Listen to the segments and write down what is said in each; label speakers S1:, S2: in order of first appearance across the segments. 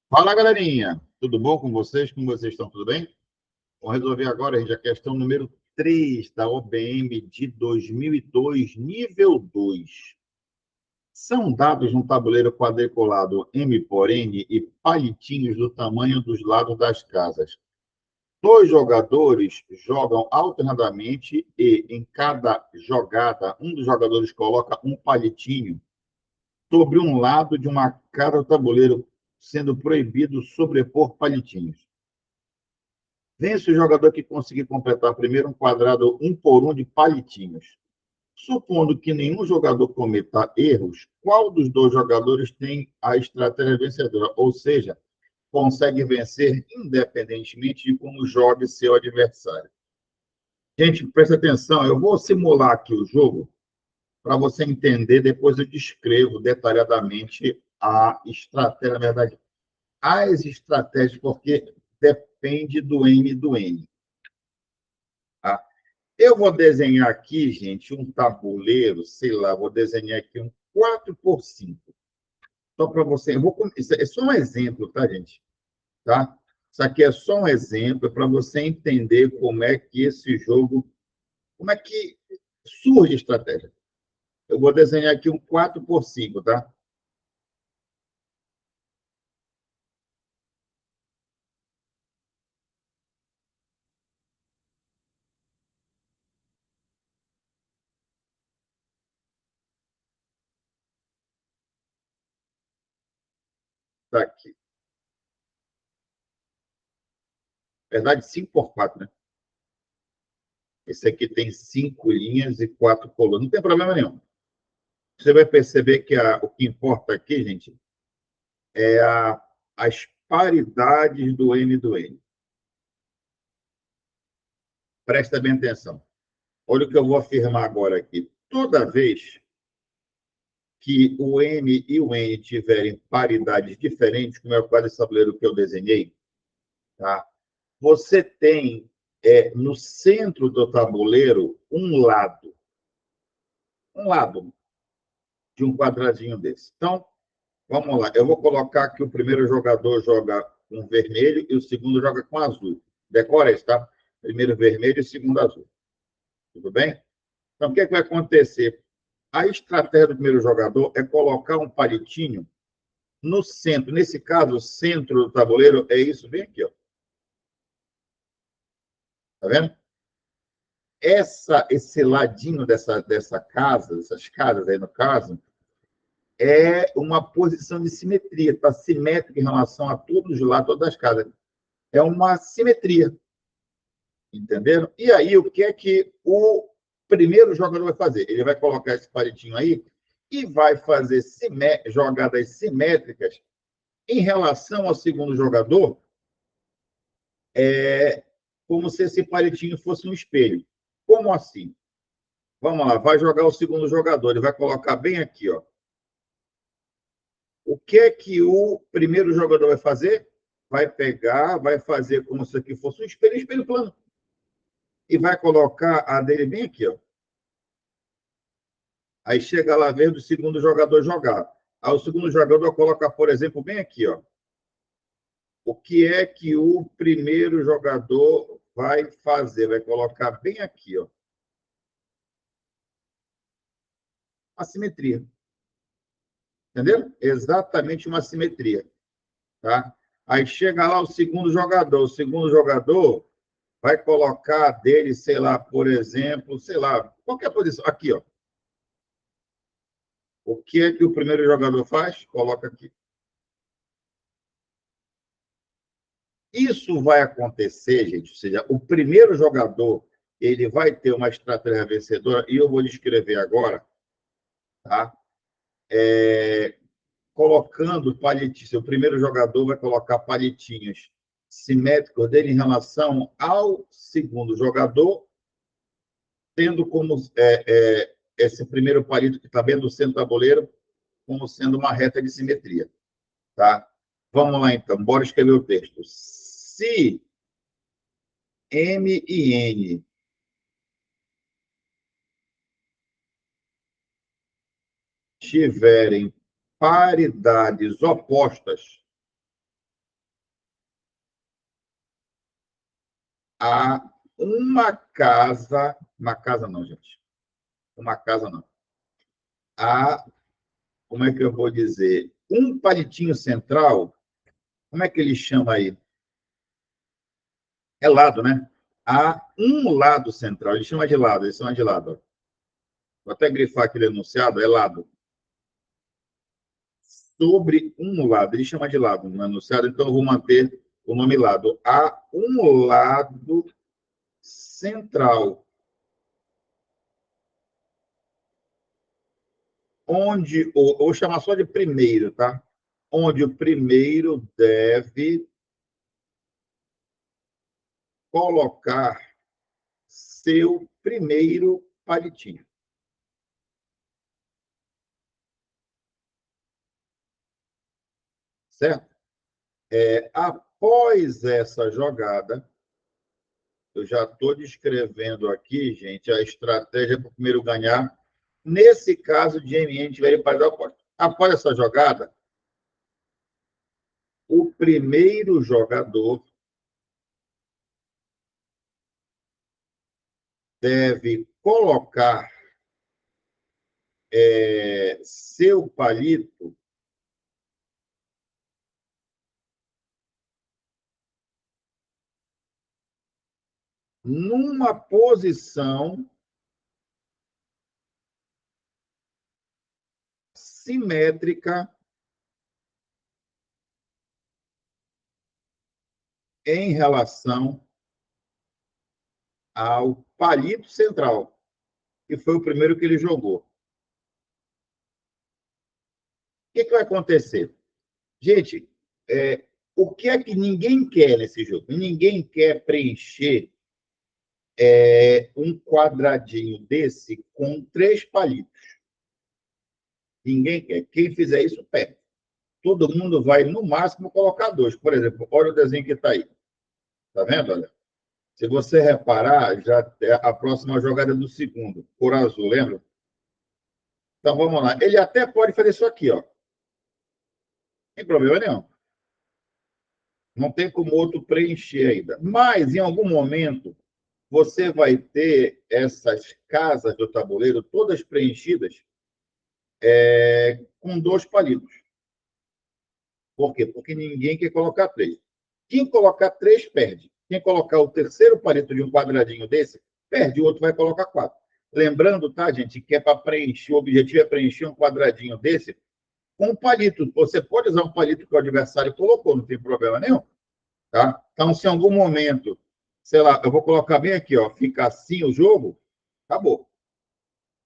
S1: Fala, galerinha! Tudo bom com vocês? Como vocês estão? Tudo bem? Vamos resolver agora, gente, a questão número 3 da OBM de 2002, nível 2. São dados um tabuleiro quadriculado M por N e palitinhos do tamanho dos lados das casas. Dois jogadores jogam alternadamente e, em cada jogada, um dos jogadores coloca um palitinho sobre um lado de uma cara do tabuleiro, sendo proibido sobrepor palitinhos. Vence o jogador que conseguir completar primeiro um quadrado um por um de palitinhos. Supondo que nenhum jogador cometa erros, qual dos dois jogadores tem a estratégia vencedora? Ou seja, consegue vencer independentemente de como jogue seu adversário. Gente, presta atenção, eu vou simular aqui o jogo para você entender, depois eu descrevo detalhadamente a estratégia, na verdade, as estratégias, porque depende do N do N. Tá? Eu vou desenhar aqui, gente, um tabuleiro, sei lá, vou desenhar aqui um 4x5. Só para você. Isso é só um exemplo, tá, gente? Tá? Isso aqui é só um exemplo para você entender como é que esse jogo, como é que surge a estratégia. Eu vou desenhar aqui um 4x5, tá? Tá aqui. Na verdade, 5x4, né? Esse aqui tem 5 linhas e 4 colunas. Não tem problema nenhum. Você vai perceber que o que importa aqui, gente, é as paridades do N do N. Presta bem atenção. Olha o que eu vou afirmar agora aqui. Toda vez que o M e o N tiverem paridades diferentes, como é o quadro de tabuleiro que eu desenhei, tá? Você tem no centro do tabuleiro um lado de um quadradinho desse. Então, vamos lá. Eu vou colocar que o primeiro jogador joga com vermelho e o segundo joga com azul. Decora isso, tá? Primeiro vermelho e segundo azul. Tudo bem? Então, o que, é que vai acontecer? A estratégia do primeiro jogador é colocar um palitinho no centro. Nesse caso, o centro do tabuleiro é isso bem aqui, ó. Tá vendo? Esse ladinho dessa casa, dessas casas aí no caso, é uma posição de simetria, está simétrica em relação a todos os lados, todas as casas. É uma simetria, entenderam? E aí, o que é que o primeiro jogador vai fazer? Ele vai colocar esse palitinho aí e vai fazer jogadas simétricas em relação ao segundo jogador, como se esse palitinho fosse um espelho. Como assim? Vamos lá, vai jogar o segundo jogador, ele vai colocar bem aqui, ó. O que é que o primeiro jogador vai fazer? Vai pegar, vai fazer como se aqui fosse um espelho plano. E vai colocar a dele bem aqui, ó. Aí chega lá vendo o segundo jogador jogar. Aí o segundo jogador coloca, por exemplo, bem aqui, ó. O que é que o primeiro jogador vai fazer? Vai colocar bem aqui, ó. A simetria. Entendeu? Exatamente uma simetria. Tá? Aí chega lá o segundo jogador. O segundo jogador vai colocar dele, sei lá, por exemplo, sei lá, qualquer posição. Aqui, ó. O que é que o primeiro jogador faz? Coloca aqui. Isso vai acontecer, gente, ou seja, o primeiro jogador ele vai ter uma estratégia vencedora, e eu vou descrever agora, tá? Colocando palitinhos. O primeiro jogador vai colocar palitinhos simétricos dele em relação ao segundo jogador, tendo como esse primeiro palito que está bem no centro do tabuleiro, como sendo uma reta de simetria. Tá? Vamos lá, então. Bora escrever o texto. Se M e N tiverem paridades opostas, a uma casa não, gente, uma casa não, a, como é que eu vou dizer, um palitinho central, como é que ele chama aí? É lado, né? Há um lado central, ele chama de lado, eles chamam de lado. Ó. Vou até grifar aquele enunciado, é lado. Sobre um lado, ele chama de lado no enunciado, então eu vou manter o nome lado. Há um lado central, onde, ou vou chamar só de primeiro, tá? Onde o primeiro deve colocar seu primeiro palitinho, certo? Após essa jogada, eu já estou descrevendo aqui, gente, a estratégia para o primeiro ganhar. Nesse caso, de MN tiver para dar oposta. Após essa jogada, o primeiro jogador deve colocar seu palito numa posição simétrica em relação ao palito central, que foi o primeiro que ele jogou. O que vai acontecer? Gente, o que é que ninguém quer nesse jogo? Ninguém quer preencher um quadradinho desse com 3 palitos. Ninguém quer. Quem fizer isso, perde. Todo mundo vai, no máximo, colocar 2. Por exemplo, olha o desenho que está aí. Está vendo? Olha. Se você reparar, já é a próxima jogada do segundo, cor azul, lembra? Então, vamos lá. Ele até pode fazer isso aqui, ó. Não tem problema nenhum. Não tem como outro preencher ainda. Mas, em algum momento, você vai ter essas casas do tabuleiro todas preenchidas com 2 palitos. Por quê? Porque ninguém quer colocar 3. Quem colocar 3, perde. Quem colocar o terceiro palito de um quadradinho desse, perde. O outro vai colocar 4. Lembrando, tá, gente, que é para preencher, o objetivo é preencher um quadradinho desse com um palito. Você pode usar um palito que o adversário colocou, não tem problema nenhum. Tá? Então, se em algum momento, sei lá, eu vou colocar bem aqui, ó, fica assim o jogo, acabou.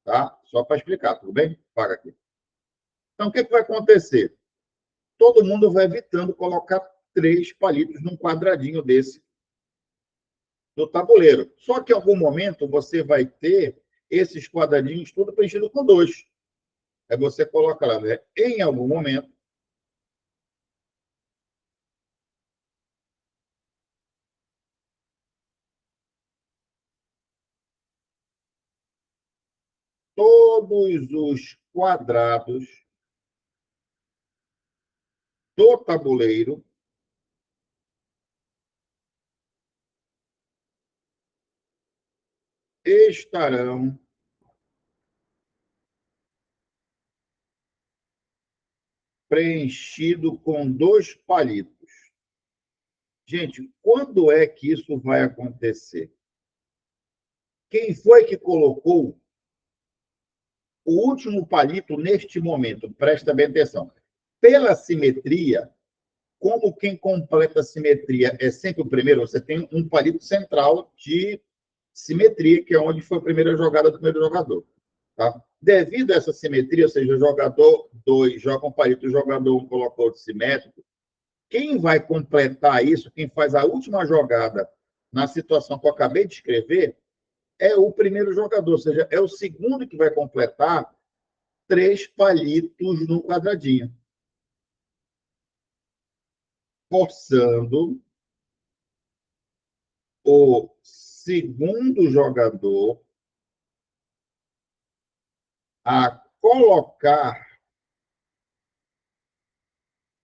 S1: Tá? Só para explicar, tudo bem? Paga aqui. Então, o que vai acontecer? Todo mundo vai evitando colocar 3 palitos num quadradinho desse do tabuleiro. Só que em algum momento você vai ter esses quadradinhos tudo preenchido com 2. Aí você coloca lá, né? Em algum momento, todos os quadrados do tabuleiro estarão preenchidos com 2 palitos. Gente, quando é que isso vai acontecer? Quem foi que colocou o último palito neste momento? Presta bem atenção. Pela simetria, como quem completa a simetria é sempre o primeiro, você tem um palito central de simetria, que é onde foi a primeira jogada do primeiro jogador. Tá? Devido a essa simetria, ou seja, o jogador 2 joga um palito, o jogador 1 colocou outro simétrico, quem vai completar isso, quem faz a última jogada na situação que eu acabei de escrever, é o primeiro jogador, ou seja, é o segundo que vai completar 3 palitos no quadradinho, forçando o segundo jogador a colocar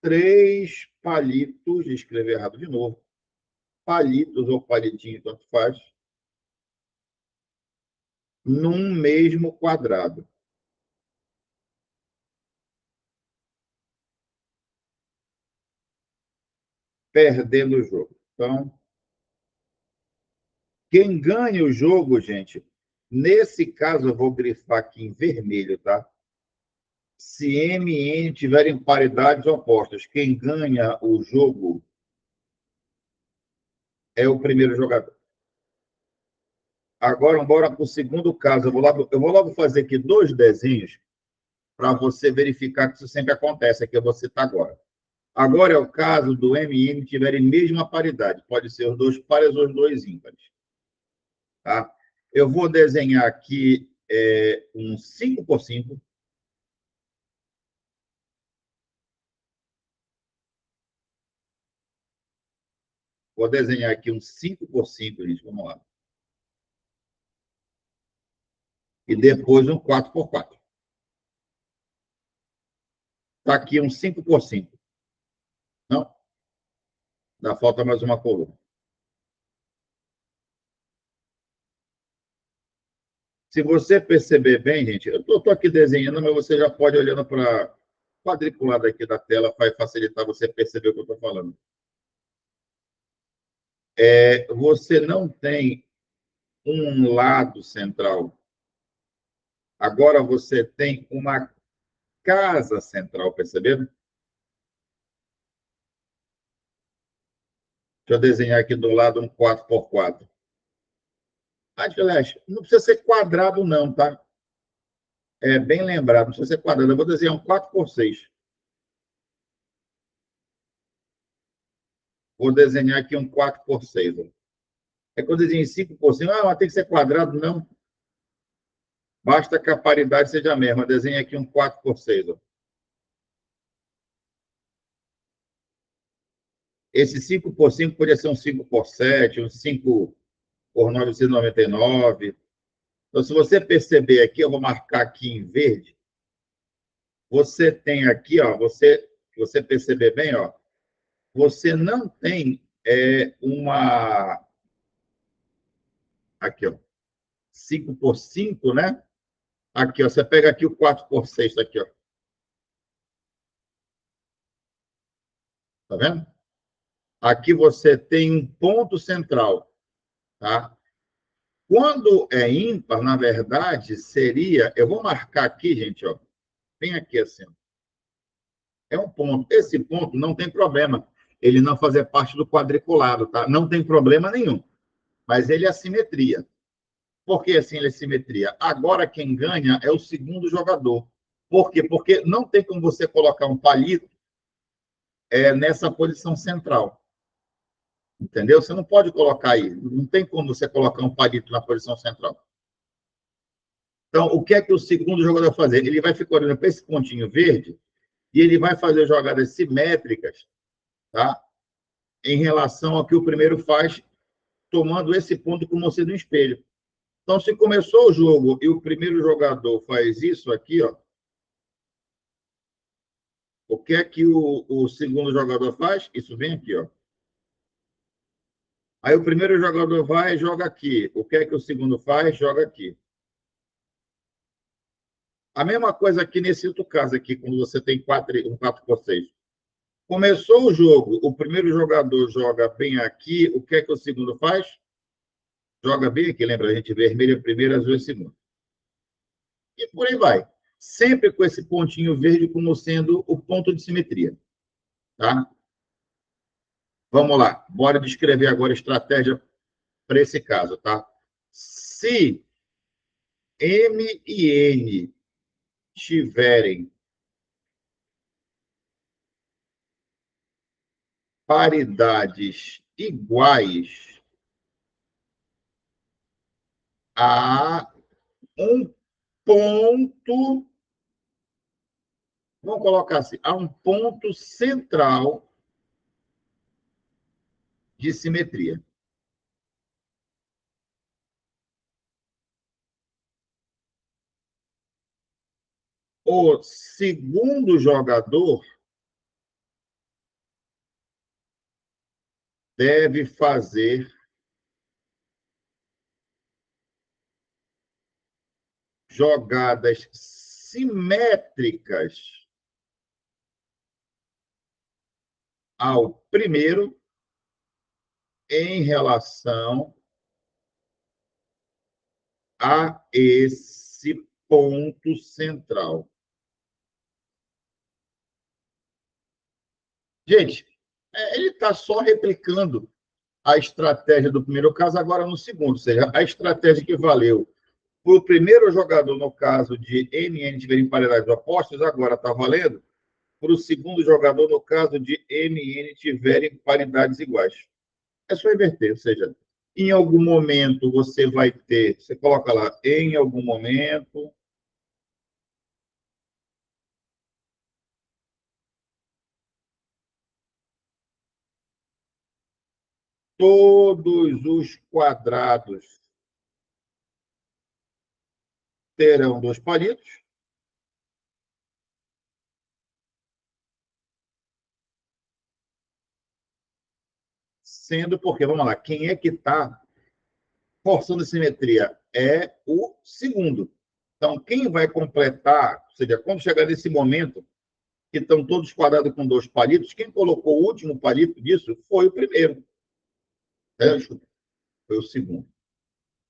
S1: 3 palitos, escrever errado de novo, palitos ou palitinhos, tanto faz, num mesmo quadrado. Perdendo o jogo. Então, quem ganha o jogo, gente, nesse caso eu vou grifar aqui em vermelho, tá? Se M e N tiverem paridades opostas, quem ganha o jogo é o primeiro jogador. Agora, bora para o segundo caso. Eu vou logo fazer aqui dois desenhos para você verificar que isso sempre acontece. Aqui eu vou citar agora. Agora é o caso do M e N tiverem mesma paridade. Pode ser os dois pares ou os dois ímpares. Tá? Eu vou desenhar aqui um 5 por 5. Vou desenhar aqui um 5 por 5, gente. Vamos lá. E depois um 4 por 4. Está aqui um 5 por 5. Não? Dá falta mais uma coluna. Se você perceber bem, gente, eu estou aqui desenhando, mas você já pode olhando para quadriculado aqui da tela, vai facilitar você perceber o que eu estou falando. Você não tem um lado central. Agora você tem uma casa central, perceberam? Deixa eu desenhar aqui do lado um 4 por 4. Aliás, não precisa ser quadrado, não, tá? É bem lembrado, não precisa ser quadrado. Eu vou desenhar um 4 por 6. Vou desenhar aqui um 4 por 6. É que eu desenho 5 por 5. Ah, mas tem que ser quadrado? Não. Basta que a paridade seja a mesma. Desenha aqui um 4 por 6. Esse 5 por 5 poderia ser um 5 por 7, um 5 por 999. Então, se você perceber aqui, eu vou marcar aqui em verde. Você tem aqui, ó, você perceber bem, ó, você não tem uma. Aqui, ó, 5 por 5, né? Aqui, ó, você pega aqui o 4 por 6, tá aqui, ó. Tá vendo? Aqui você tem um ponto central, tá? Quando é ímpar, na verdade, seria. Eu vou marcar aqui, gente, ó. Bem aqui assim. É um ponto. Esse ponto não tem problema ele não fazer parte do quadriculado, tá? Não tem problema nenhum. Mas ele é simetria. Por que assim ele é simetria? Agora quem ganha é o segundo jogador. Por quê? Porque não tem como você colocar um palito nessa posição central. Entendeu? Você não pode colocar aí. Não tem como você colocar um palito na posição central. Então, o que é que o segundo jogador vai fazer? Ele vai ficar olhando para esse pontinho verde e ele vai fazer jogadas simétricas, tá? Em relação ao que o primeiro faz, tomando esse ponto como sendo um espelho. Então, se começou o jogo e o primeiro jogador faz isso aqui, ó, o que é que o segundo jogador faz? Isso vem aqui, ó. Aí o primeiro jogador vai e joga aqui. O que é que o segundo faz? Joga aqui. A mesma coisa aqui nesse outro caso aqui, quando você tem um 4 por 6. Começou o jogo, o primeiro jogador joga bem aqui, o que é que o segundo faz? Joga bem aqui, lembra? A gente vermelho primeiro, azul em segundo. E por aí vai. Sempre com esse pontinho verde como sendo o ponto de simetria. Tá? Vamos lá. Bora descrever agora a estratégia para esse caso. Tá? Se M e N tiverem paridades iguais a um ponto, vamos colocar assim, a um ponto central de simetria. O segundo jogador deve fazer jogadas simétricas ao primeiro em relação a esse ponto central. Gente, ele está só replicando a estratégia do primeiro caso agora no segundo, ou seja, a estratégia que valeu para o primeiro jogador, no caso de NN tiver emparedados opostos, agora está valendo para o segundo jogador, no caso de NN tiverem paridades iguais. É só inverter, ou seja, em algum momento você vai ter, você coloca lá, em algum momento, todos os quadrados terão dois palitos, sendo porque, vamos lá, quem é que está forçando a simetria? É o segundo. Então, quem vai completar, ou seja, quando chegar nesse momento, que estão todos quadrados com dois palitos, quem colocou o último palito disso foi o primeiro. Foi o segundo.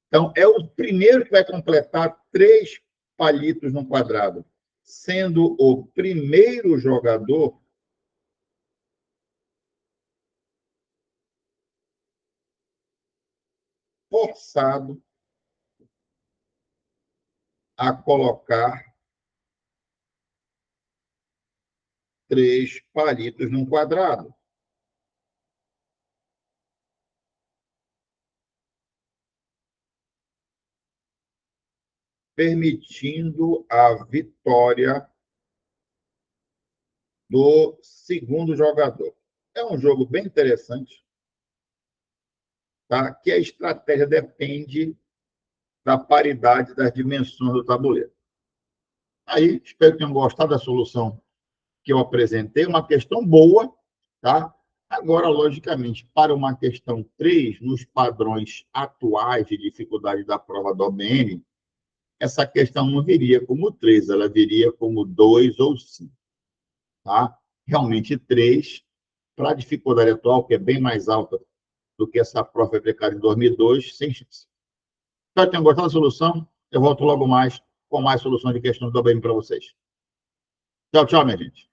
S1: Então, é o primeiro que vai completar 3 palitos no quadrado, sendo o primeiro jogador forçado a colocar 3 palitos num quadrado. Permitindo a vitória do segundo jogador. É um jogo bem interessante, tá? Que a estratégia depende da paridade das dimensões do tabuleiro. Aí, espero que tenham gostado da solução que eu apresentei, uma questão boa, tá? Agora, logicamente, para uma questão 3, nos padrões atuais de dificuldade da prova do OBN, essa questão não viria como 3, ela viria como 2 ou 5, tá? Realmente 3, para a dificuldade atual, que é bem mais alta do que essa prova aplicada em 2002, sem chance. Espero que tenham gostado da solução. Eu volto logo mais com mais soluções de questões do OBN para vocês. Tchau, tchau, minha gente.